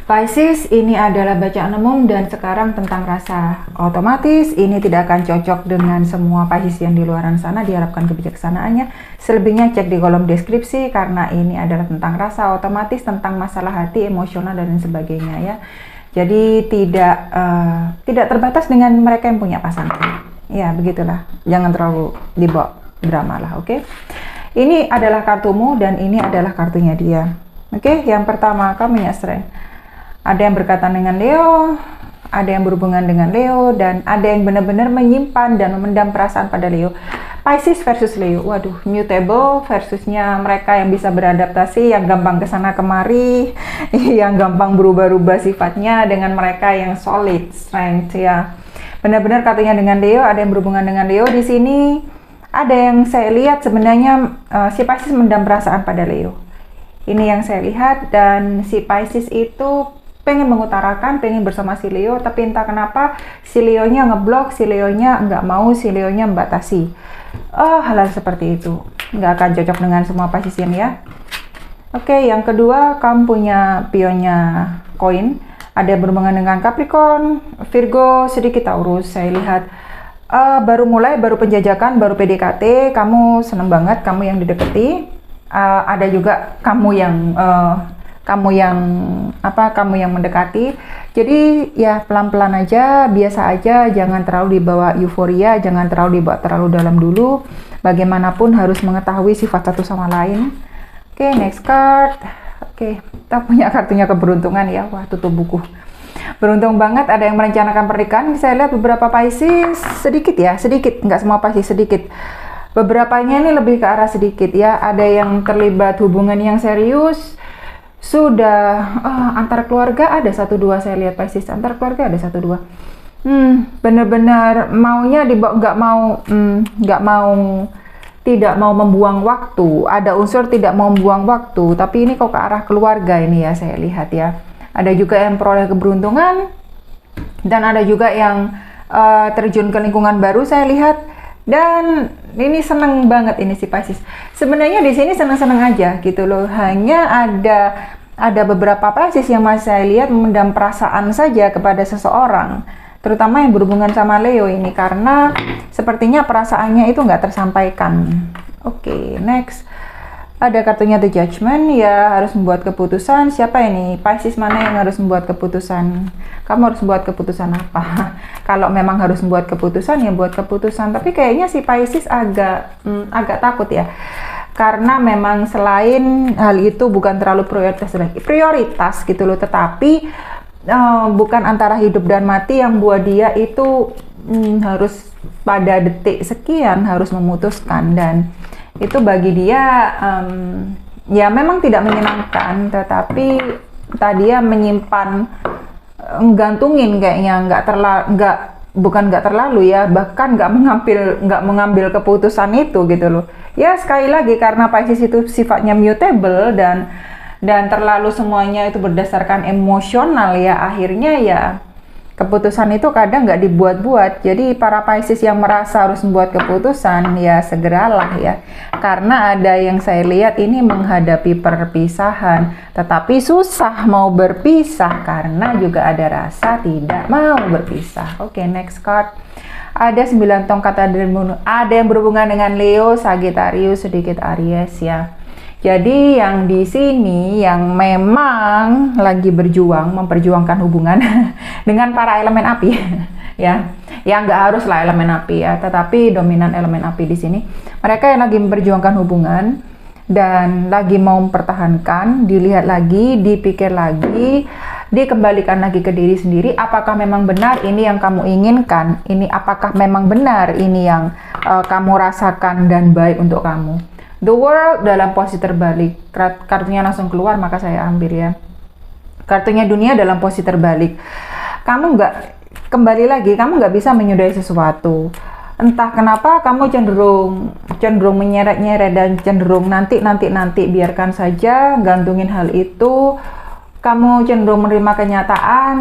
Pisces, ini adalah bacaan umum dan sekarang tentang rasa. Otomatis ini tidak akan cocok dengan semua Pisces yang di luaran sana, diharapkan kebijaksanaannya. Selebihnya cek di kolom deskripsi karena ini adalah tentang rasa, otomatis tentang masalah hati, emosional dan sebagainya ya. Jadi tidak terbatas dengan mereka yang punya pasangan. Ya, begitulah. Jangan terlalu dibawa drama lah, oke? Ini adalah kartumu dan ini adalah kartunya dia. Oke, yang pertama kamu punya strength. Ada yang berkaitan dengan Leo, ada yang berhubungan dengan Leo, dan ada yang benar-benar menyimpan dan memendam perasaan pada Leo. Pisces versus Leo, waduh, mutable versusnya mereka yang bisa beradaptasi, yang gampang kesana kemari, yang gampang berubah-ubah sifatnya, dengan mereka yang solid, strength ya. Benar-benar kartunya dengan Leo, ada yang berhubungan dengan Leo di sini. Ada yang saya lihat sebenarnya si Pisces mendam perasaan pada Leo. Ini yang saya lihat, dan si Pisces itu pengen mengutarakan, pengen bersama si Leo, tapi entah kenapa si Leonya ngeblok, si Leonya nggak mau, si Leonya membatasi. Hal-hal seperti itu nggak akan cocok dengan semua Pisces ya. Oke, yang kedua kamu punya pionnya koin, ada yang berhubungan dengan Capricorn, Virgo, sedikit Taurus. Saya lihat baru mulai, baru penjajakan, baru PDKT, kamu seneng banget, kamu yang dideketi. Ada juga kamu yang mendekati. Jadi ya pelan-pelan aja, biasa aja, jangan terlalu dibawa euforia, jangan terlalu dibawa terlalu dalam dulu. Bagaimanapun harus mengetahui sifat satu sama lain. Oke, next card. Oke, kita punya kartunya keberuntungan ya. Wah, tutup buku. Beruntung banget ada yang merencanakan pernikahan. Saya lihat beberapa Pisces, sedikit, nggak semua Pisces, sedikit. Beberapanya ini lebih ke arah sedikit ya. Ada yang terlibat hubungan yang serius. Sudah antar keluarga ada 1-2, saya lihat Pisces, antar keluarga ada 1-2. Benar-benar maunya tidak mau membuang waktu. Ada unsur tidak mau membuang waktu, tapi ini kok ke arah keluarga ini ya, saya lihat ya. Ada juga yang peroleh keberuntungan, dan ada juga yang terjun ke lingkungan baru, saya lihat. Dan ini seneng banget ini si Pisces. Sebenarnya di sini seneng-seneng aja gitu loh. Hanya ada beberapa Pisces yang masih saya lihat memendam perasaan saja kepada seseorang, terutama yang berhubungan sama Leo ini, karena sepertinya perasaannya itu nggak tersampaikan. Oke, next. Ada kartunya The Judgment, ya harus membuat keputusan. Siapa ini? Pisces mana yang harus membuat keputusan? Kamu harus membuat keputusan apa? Kalau memang harus membuat keputusan, ya buat keputusan. Tapi kayaknya si Pisces agak takut ya. Karena memang selain hal itu bukan terlalu prioritas gitu loh. Tetapi bukan antara hidup dan mati yang buat dia itu harus pada detik sekian harus memutuskan, dan itu bagi dia ya memang tidak menyenangkan, tetapi tadi dia menyimpan, gantungin kayaknya, bukan nggak terlalu ya, bahkan nggak mengambil keputusan itu gitu loh ya. Sekali lagi karena Pisces itu sifatnya mutable dan terlalu semuanya itu berdasarkan emosional ya, akhirnya ya keputusan itu kadang nggak dibuat-buat. Jadi para Pisces yang merasa harus membuat keputusan, ya segeralah ya. Karena ada yang saya lihat ini menghadapi perpisahan, tetapi susah mau berpisah karena juga ada rasa tidak mau berpisah. Oke, next card. Ada 9 tongkat, ada yang berhubungan dengan Leo, Sagittarius, sedikit Aries ya. Jadi yang di sini yang memang lagi memperjuangkan hubungan dengan para elemen api ya. Yang nggak harus lah elemen api ya, tetapi dominan elemen api di sini. Mereka yang lagi memperjuangkan hubungan dan lagi mau mempertahankan, dilihat lagi, dipikir lagi, dikembalikan lagi ke diri sendiri. Apakah memang benar ini yang kamu inginkan? Ini apakah memang benar ini yang kamu rasakan dan baik untuk kamu? The World dalam posisi terbalik, kartunya langsung keluar, maka saya ambil ya. Kartunya Dunia dalam posisi terbalik. Kamu kamu nggak bisa menyudahi sesuatu. Entah kenapa kamu cenderung menyeret-nyeret dan cenderung nanti, biarkan saja, gantungin hal itu. Kamu cenderung menerima kenyataan,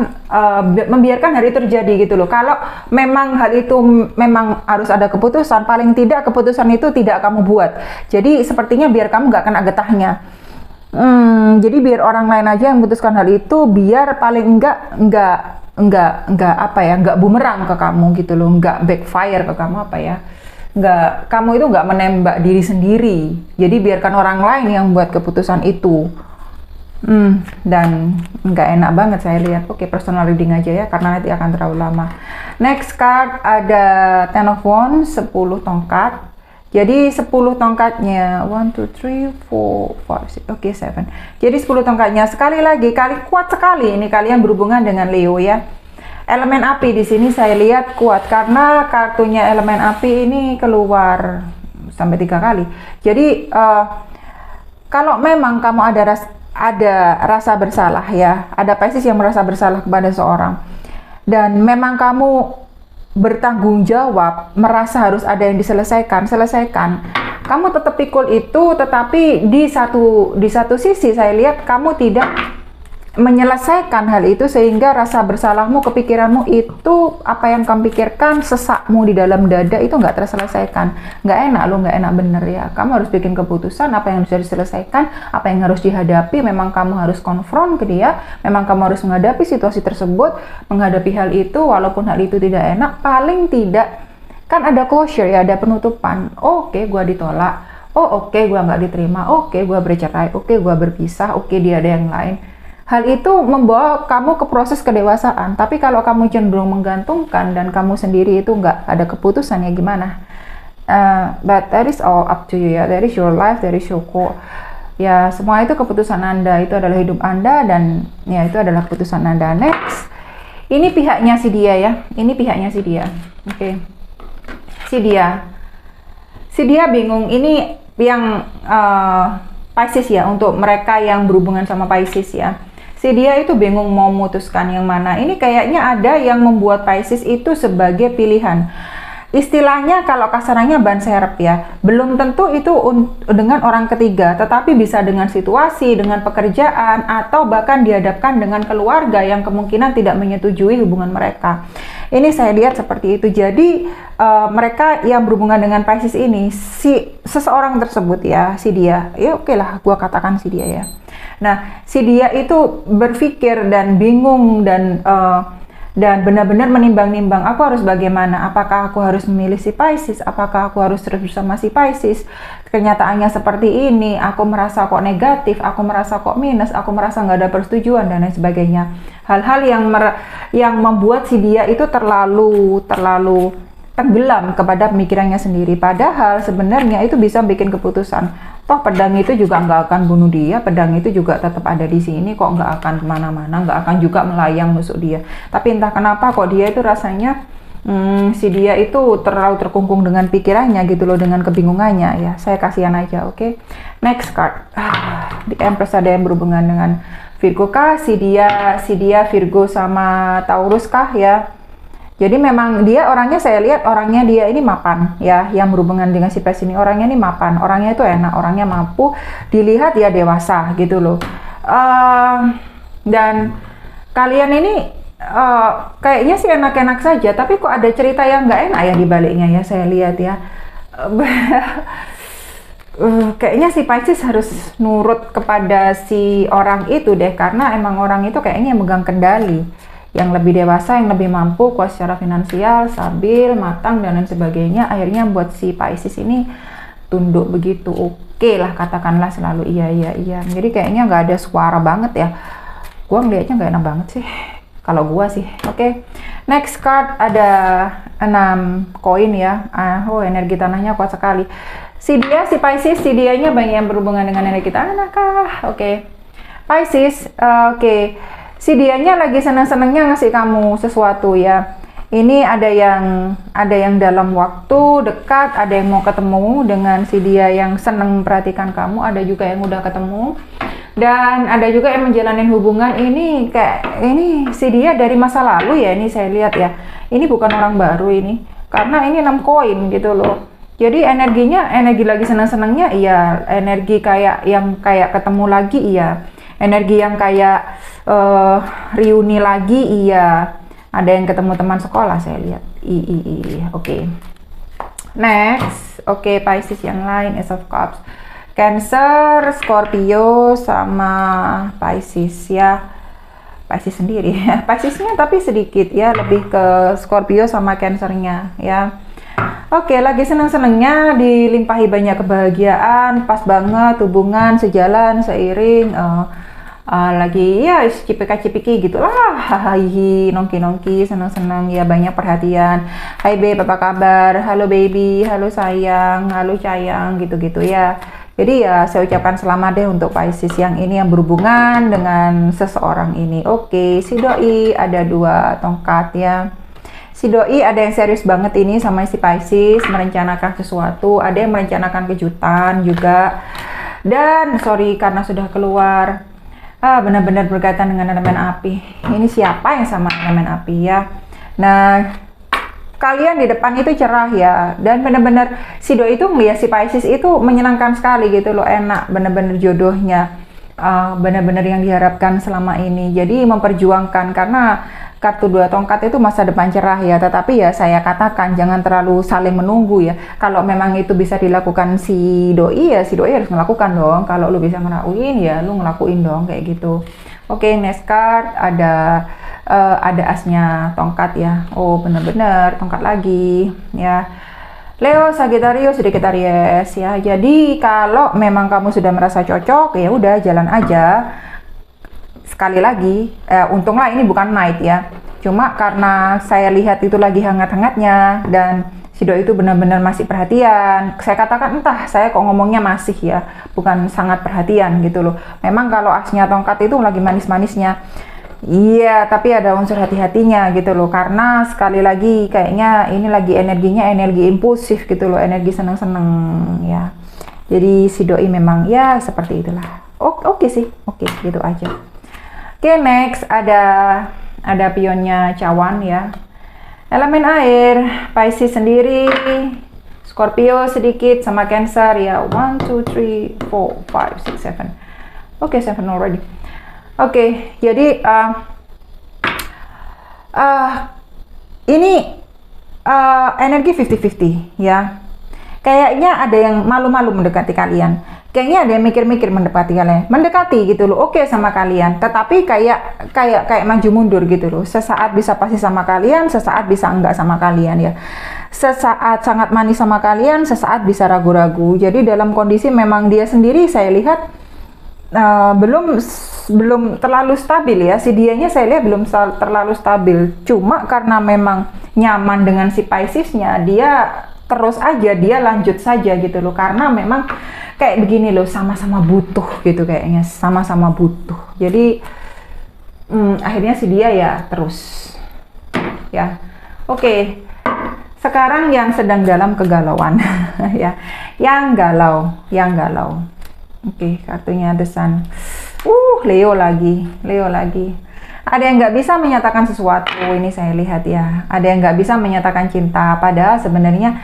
membiarkan hal itu terjadi gitu loh. Kalau memang hal itu memang harus ada keputusan, paling tidak keputusan itu tidak kamu buat. Jadi sepertinya biar kamu nggak kena getahnya. Jadi biar orang lain aja yang memutuskan hal itu, biar paling enggak apa ya, enggak bumerang ke kamu gitu loh, enggak backfire ke kamu apa ya, enggak, kamu itu enggak menembak diri sendiri. Jadi biarkan orang lain yang buat keputusan itu. Dan nggak enak banget saya lihat. Oke, personal reading aja ya, karena nanti akan terlalu lama. Next card ada Ten of Wands, 10 tongkat. Jadi 10 tongkatnya 1, 2, 3, 4, 5, 6, oke 7. Jadi 10 tongkatnya sekali lagi, kuat sekali ini kalian berhubungan dengan Leo ya. Elemen api di sini saya lihat kuat karena kartunya elemen api ini keluar sampai 3 kali. Jadi kalau memang kamu ada rasa bersalah ya, ada Pisces yang merasa bersalah kepada seorang, dan memang kamu bertanggung jawab, merasa harus ada yang selesaikan. Kamu tetap pikul itu, tetapi di satu sisi saya lihat kamu tidak menyelesaikan hal itu, sehingga rasa bersalahmu, kepikiranmu itu, apa yang kamu pikirkan, sesakmu di dalam dada itu nggak terselesaikan. Nggak enak lo, nggak enak bener ya. Kamu harus bikin keputusan apa yang harus diselesaikan, apa yang harus dihadapi. Memang kamu harus konfront ke dia, memang kamu harus menghadapi situasi tersebut, menghadapi hal itu, walaupun hal itu tidak enak, paling tidak kan ada closure ya, ada penutupan. Oke, gua ditolak, oke, gua nggak diterima, oke, gua bercerai, oke, gua berpisah, oke, dia ada yang lain. Hal itu membawa kamu ke proses kedewasaan. Tapi kalau kamu cenderung menggantungkan dan kamu sendiri itu nggak ada keputusan, ya gimana? But that is all up to you ya. That is your life, that is your core. Ya, semua itu keputusan Anda, itu adalah hidup Anda, dan ya itu adalah keputusan Anda. Next, ini pihaknya si dia ya. Ini pihaknya si dia. Oke. Si dia bingung. Ini yang Pisces ya, untuk mereka yang berhubungan sama Pisces ya. Si dia itu bingung mau memutuskan yang mana. Ini kayaknya ada yang membuat Pisces itu sebagai pilihan. Istilahnya kalau kasarannya ban serep ya. Belum tentu itu dengan orang ketiga, tetapi bisa dengan situasi, dengan pekerjaan, atau bahkan dihadapkan dengan keluarga yang kemungkinan tidak menyetujui hubungan mereka. Ini saya lihat seperti itu. Jadi mereka yang berhubungan dengan Pisces ini, seseorang tersebut ya, si dia, ya oke lah, gua katakan si dia ya. Nah, si dia itu berpikir dan bingung dan benar-benar menimbang-nimbang, aku harus bagaimana? Apakah aku harus memilih si Pisces? Apakah aku harus terus bersama si Pisces? Kenyataannya seperti ini, aku merasa kok negatif, aku merasa kok minus, aku merasa nggak ada persetujuan dan lain sebagainya. Hal-hal yang membuat si dia itu terlalu tenggelam kepada pemikirannya sendiri. Padahal sebenarnya itu bisa bikin keputusan. Toh pedang itu juga nggak akan bunuh dia, pedang itu juga tetap ada di sini kok, nggak akan kemana-mana, nggak akan juga melayang nusuk dia. Tapi entah kenapa kok dia itu rasanya si dia itu terlalu terkungkung dengan pikirannya gitu loh, dengan kebingungannya ya. Saya kasihan aja. Oke. Next card. Di Empress ada yang berhubungan dengan Virgo kah? Si dia Virgo sama Taurus kah ya? Jadi memang dia orangnya, saya lihat orangnya dia ini mapan ya, yang berhubungan dengan si Pisces ini orangnya ini mapan, orangnya itu enak, orangnya mampu dilihat ya, dewasa gitu loh. Dan kalian ini kayaknya sih enak-enak saja, tapi kok ada cerita yang nggak enak ya di baliknya ya, saya lihat ya. Kayaknya si Pisces harus nurut kepada si orang itu deh, karena emang orang itu kayaknya yang megang kendali, yang lebih dewasa, yang lebih mampu, kuat secara finansial, stabil, matang, dan lain sebagainya. Akhirnya buat si Pisces ini tunduk begitu. Oke lah, katakanlah selalu iya. Jadi kayaknya nggak ada suara banget ya. Gua ngeliatnya nggak enak banget sih, kalau gua sih. Oke. Next card ada 6 koin ya. Energi tanahnya kuat sekali. Si Pisces, si dianya banyak yang berhubungan dengan energi tanah kah? Oke. Pisces, oke. Si dianya lagi senang-senangnya ngasih kamu sesuatu ya. Ini ada yang dalam waktu dekat, ada yang mau ketemu dengan si dia yang senang memperhatikan kamu, ada juga yang udah ketemu, dan ada juga yang menjalani hubungan ini kayak ini si dia dari masa lalu ya. Ini saya lihat ya. Ini bukan orang baru ini, karena ini 6 koin gitu loh. Jadi energinya, energi lagi senang-senangnya iya, energi kayak yang kayak ketemu lagi iya, energi yang kayak reuni lagi iya, ada yang ketemu teman sekolah saya lihat. Oke. Next, oke, Pisces yang lain, Ace of Cups. Cancer, Scorpio, sama Pisces ya. Pisces sendiri ya. Piscesnya tapi sedikit ya, lebih ke Scorpio sama Cancernya ya. Oke, lagi senang-senangnya dilimpahi banyak kebahagiaan, pas banget, hubungan sejalan, seiring, lagi ya cipika-cipiki gitulah, hahaha, nongki-nongki, senang-senang ya, banyak perhatian. Hai babe, apa kabar? Halo baby, halo sayang, halo sayang, gitu-gitu ya. Jadi ya saya ucapkan selamat deh untuk Pisces yang ini, yang berhubungan dengan seseorang ini. Oke, si doi ada 2 tongkat ya. Si doi ada yang serius banget ini sama si Pisces, merencanakan sesuatu, ada yang merencanakan kejutan juga. Dan sorry karena sudah keluar, benar-benar berkaitan dengan elemen api. Ini siapa yang sama elemen api ya? Nah, kalian di depan itu cerah ya, dan benar-benar si doi itu melihat si Pisces itu menyenangkan sekali gitu loh, enak, benar-benar jodohnya, benar-benar yang diharapkan selama ini. Jadi memperjuangkan, karena kartu 2 tongkat itu masa depan cerah ya, tetapi ya saya katakan jangan terlalu saling menunggu ya. Kalau memang itu bisa dilakukan si doi ya, si doi harus melakukan dong. Kalau lu bisa ngelakuin ya lu ngelakuin dong, kayak gitu. Oke, next card ada asnya tongkat ya. Oh, bener-bener tongkat lagi ya. Leo, Sagittarius, sedikit Aries ya. Jadi kalau memang kamu sudah merasa cocok ya udah jalan aja. Sekali lagi, untunglah ini bukan night ya. Cuma karena saya lihat itu lagi hangat-hangatnya dan si doi itu benar-benar masih perhatian. Saya katakan entah, saya kok ngomongnya masih ya, bukan sangat perhatian gitu loh. Memang kalau asnya tongkat itu lagi manis-manisnya. Iya, tapi ada unsur hati-hatinya gitu loh. Karena sekali lagi kayaknya ini lagi energinya energi impulsif gitu loh, energi seneng-seneng ya. Jadi si doi memang ya seperti itulah. Oke sih, oke gitu aja. Oke, next ada pionnya cawan ya. Elemen air, Pisces sendiri, Scorpio sedikit sama Cancer ya. 1 2 3 4 5 6 7. Oke, 7 already. Oke, jadi ini energi 50-50 ya. Kayaknya ada yang malu-malu mendekati kalian. Kayaknya ada yang mikir-mikir mendekati gitu loh, oke sama kalian, tetapi kayak maju mundur gitu loh. Sesaat bisa pasti sama kalian, sesaat bisa enggak sama kalian ya. Sesaat sangat manis sama kalian, sesaat bisa ragu-ragu. Jadi dalam kondisi memang dia sendiri saya lihat belum terlalu stabil ya. Si dianya saya lihat belum terlalu stabil. Cuma karena memang nyaman dengan si Piscesnya, dia terus aja, dia lanjut saja gitu loh. Karena memang kayak begini loh, sama-sama butuh gitu kayaknya, sama-sama butuh. Jadi akhirnya si dia ya terus ya. Oke, sekarang yang sedang dalam kegalauan ya, yang galau. Oke, kartunya The Sun. Leo lagi. Ada yang nggak bisa menyatakan sesuatu, ini saya lihat ya. Ada yang nggak bisa menyatakan cinta, padahal sebenarnya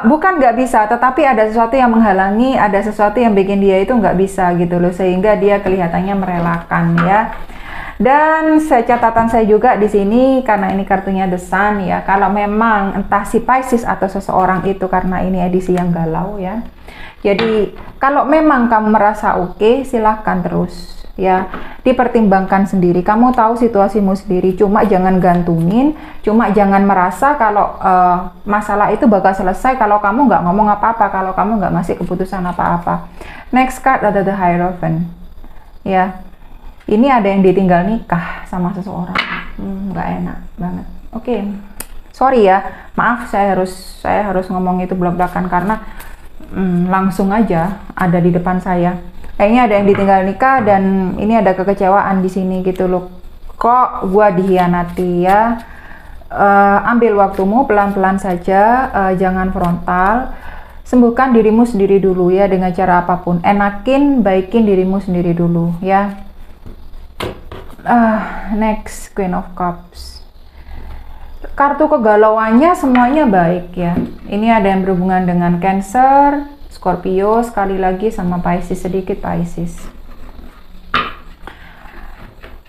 bukan nggak bisa, tetapi ada sesuatu yang menghalangi, ada sesuatu yang bikin dia itu nggak bisa gitu loh, sehingga dia kelihatannya merelakan ya. Dan catatan saya juga di sini, karena ini kartunya The Sun ya, kalau memang entah si Pisces atau seseorang itu, karena ini edisi yang galau ya. Jadi kalau memang kamu merasa oke, silahkan terus ya, dipertimbangkan sendiri. Kamu tahu situasimu sendiri, cuma jangan gantungin, cuma jangan merasa kalau masalah itu bakal selesai kalau kamu nggak ngomong apa-apa, kalau kamu nggak ngasih keputusan apa-apa. Next card ada The Hierophant ya. Ini ada yang ditinggal nikah sama seseorang, nggak enak banget. Oke, sorry ya, maaf saya harus ngomong itu belak-belakan karena langsung aja ada di depan saya. Kayaknya ada yang ditinggal nikah dan ini ada kekecewaan di sini gitu loh. Kok gua dihianati ya? Ambil waktumu, pelan-pelan saja, jangan frontal. Sembuhkan dirimu sendiri dulu ya dengan cara apapun. Enakin, baikin dirimu sendiri dulu ya. Next, Queen of Cups. Kartu kegalauannya semuanya baik ya. Ini ada yang berhubungan dengan Cancer, Scorpio, sekali lagi sama Pisces, sedikit Pisces.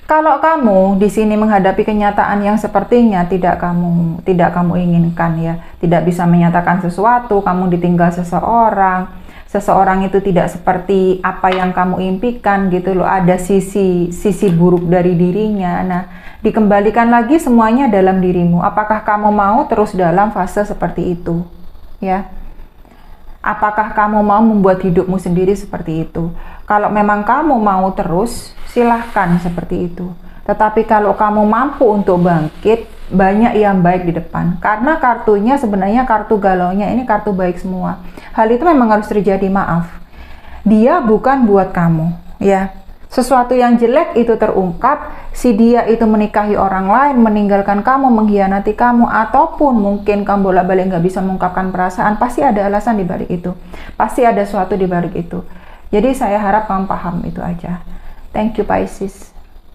Kalau kamu di sini menghadapi kenyataan yang sepertinya tidak kamu inginkan ya, tidak bisa menyatakan sesuatu, kamu ditinggal seseorang. seseorang itu tidak seperti apa yang kamu impikan gitu loh, ada sisi buruk dari dirinya. Nah, dikembalikan lagi semuanya dalam dirimu. Apakah kamu mau terus dalam fase seperti itu? Ya. Apakah kamu mau membuat hidupmu sendiri seperti itu? Kalau memang kamu mau terus, silahkan seperti itu. Tetapi kalau kamu mampu untuk bangkit, banyak yang baik di depan. Karena kartunya sebenarnya kartu galaunya ini kartu baik semua. Hal itu memang harus terjadi, maaf. Dia bukan buat kamu, ya. Sesuatu yang jelek itu terungkap, si dia itu menikahi orang lain, meninggalkan kamu, mengkhianati kamu, ataupun mungkin kamu bolak-balik nggak bisa mengungkapkan perasaan, pasti ada alasan di balik itu. Pasti ada sesuatu di balik itu. Jadi saya harap kamu paham itu aja. Thank you, Pisces.